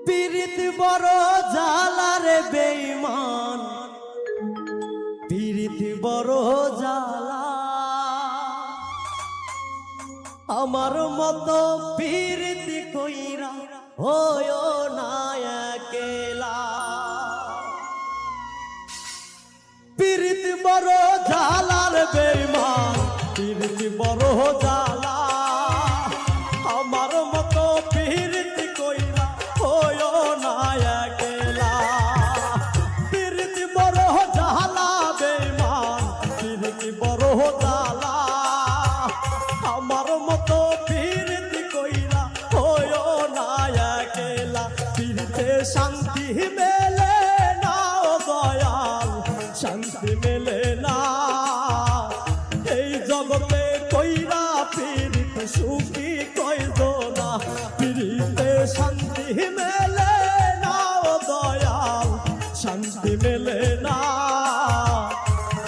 পীড়িত বড় জালারে বেঈমান, পীড়িত বড় জালা। আমার মতো পীড়িত কইরা হয়ো না একেলা। পীড়িত বড় জালার বেঈমান, পীড়িত বড় জালা। আমার মতো পীড়িত কইরা হয়ো না একেলা। পীড়িত বড় জালা বেঈমান, পীড়িত বড় জালা। আমার মতো পীড়িত কইরা হয়ো না একেলা। পীড়িতে শান্তি মেলে না ও দয়াল, শান্তি মেলে না এই জগতে কইরা। পীড়িত সুখী কইজনা, পীড়িতে শান্তি মেলে না ও দয়াল, শান্তি মেলে না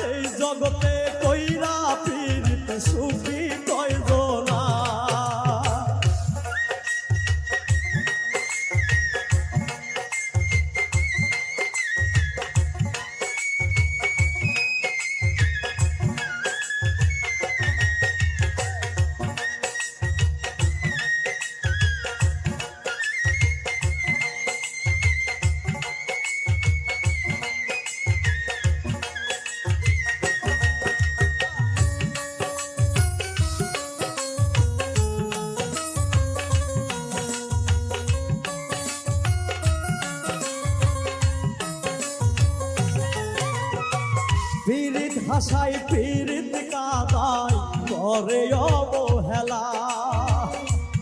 এই জগতে কইরা। পীড়িত সুখী কইজনা। পীড়িত হাসাই পীড়িত কাদাই করে অবহেলা।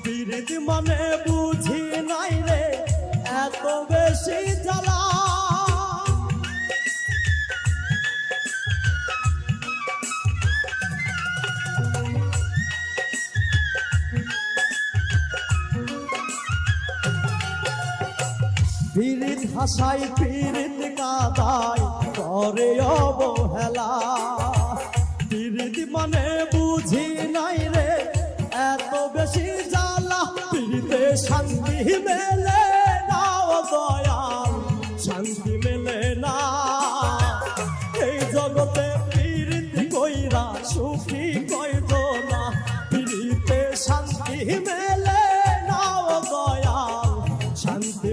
পীড়িত মানে বুঝি নাই রে এত বেশি জ্বালা। পীড়িত হাসাই পীড়িত কাদাই করে অবহেলা। পীড়িত মানে বুঝি নাই রে এত বেশি জ্বালা। পীড়িতে শান্তি মেলে না ও দয়াল, শান্তি মেলে না এই জগতে। পীড়িত কইরা সুখী কইজনা, পীড়িতে শান্তি মেলে না ও দয়াল, শান্তি